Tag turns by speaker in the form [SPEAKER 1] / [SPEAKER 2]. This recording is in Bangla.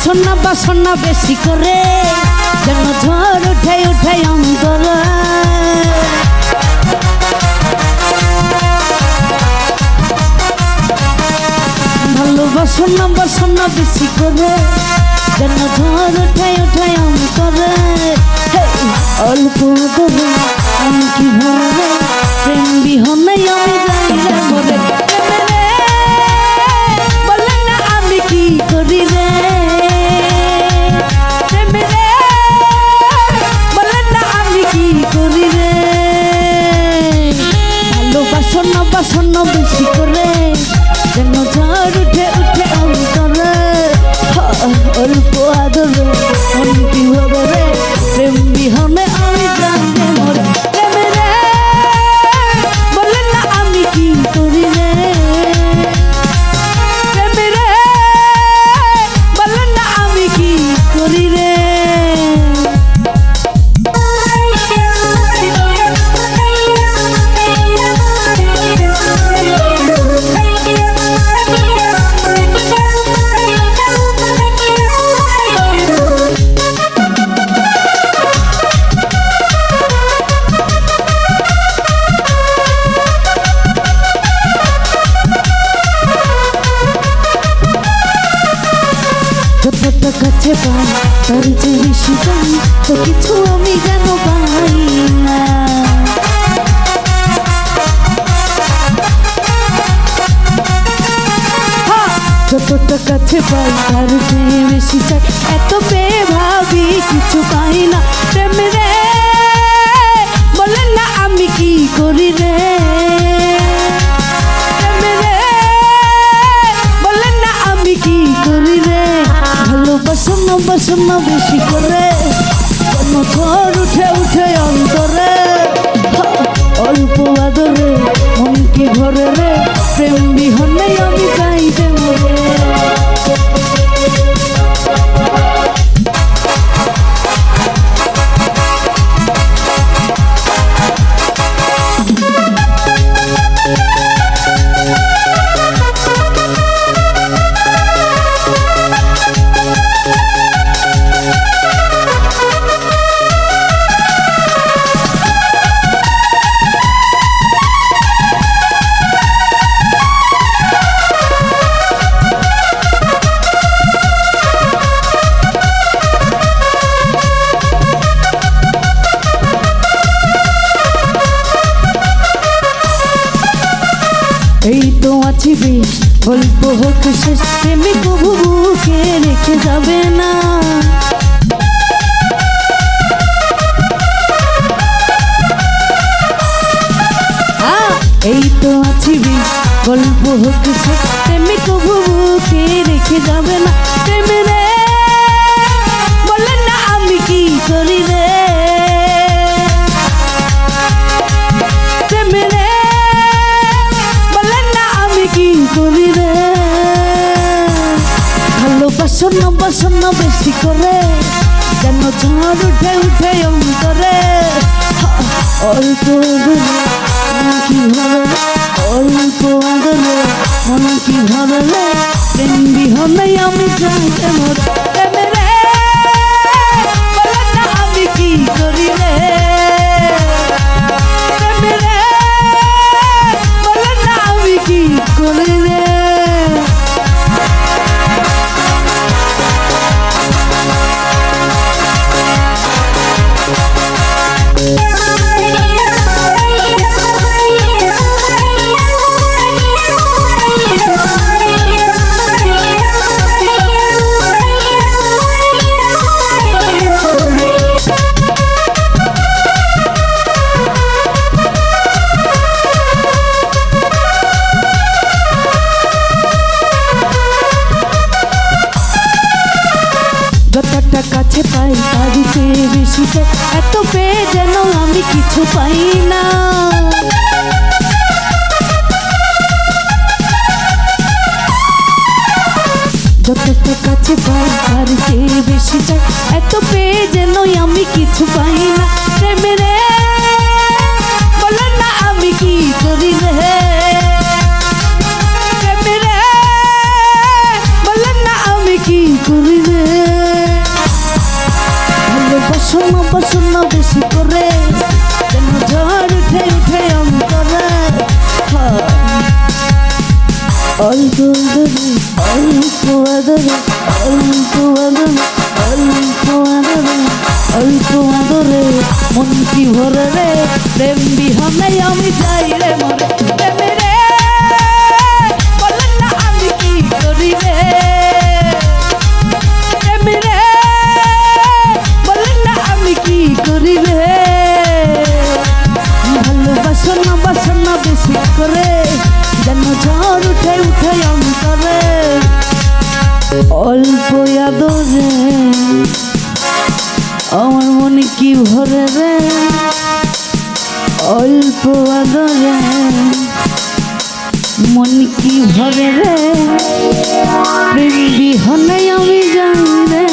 [SPEAKER 1] বাসনা বেশি করে যেন ঝড় উঠে উঠে অন্তরে ভালোবাসনা বাসনা বেশি করে যেন ঝড় উঠে উঠে অন্তরে অল্প করে আমি কি ভরে প্রেম বিহনে আমি যাই রে মরে বলে না আমি কি করি রে বাসনা বেশি করে যেন ঝড় উঠে উঠে অন্তরে অল্প আদরে মন কি হবে রে প্রেম বিহনে আমি জানতে মরে বলে না আমি কি করি রে বলে না আমি কি করি রে যতটা কাছে পাই তার যে বেশি পাই তো কিছু আমি যেন পাই না যতটা কাছে পাই তার যে বেশি চাই এত পেয়ে ভাবি কিছু পাই না প্রেম রে বলে না আমি কি করি রে বাসনা বেশি করে যেন ঝড় উঠে উঠে অন্তরে অল্প আদরে মন কি ভরে রে প্রেম বিহনে আমি চাইতে মরে এই তো আছি বেশ গল্প হোক শেষ প্রেমে কবু বুকে রেখে যাবে না এই তো আছি বেশ গল্প হোক শেষ প্রেমে কবু বুকে রেখে যাবে না প্রেম রে বলে না আমি কি করি রে প্রেম রে করি রে ভালোবাসনা বাসনা বেশি করে যেন ঝড় উঠে উঠে অন্তরে অল্প মন কি ভরে অল্প আদরে মন কি ভরে প্রেম বিহনে আমি যাইতে মরে রে বলে না আমি কি করি রে বলে না আমি কি করি রে যতটা কাছে পাই তার চেয়ে বেশি চাই এত পেয়ে যেন আমি কিছু পাই না যতটা কাছে পাই তার চেয়ে বেশি চাই এত পেয়ে যেন আমি কিছু পাই না প্রেম রে বলে না আমি কি করি রে প্রেম রে বলে না আমি কি করি রে বাসনা বাসনা বেশি করে যেন ঝড় উঠে উঠে অন্তরে অল্প আদরে অল্প আদরে অল্প আদরে অল্প আদরে অল্প আদরে মন কি ভরে রে প্রেম বিহনে আমি যাই রে মরে প্রেমে রে বলেন না আমি কি করি রে প্রেমে রে বলেন না আমি কি করি রে ভালোবাসনা বাসনা বেশি করে যেন ঝড় উঠে উঠে অন্তরে অল্প আদরে আমার মনে কি ভরে রে অল্প আদরে মন কি ভরে রে প্রেম বিহনে আমি যাই রে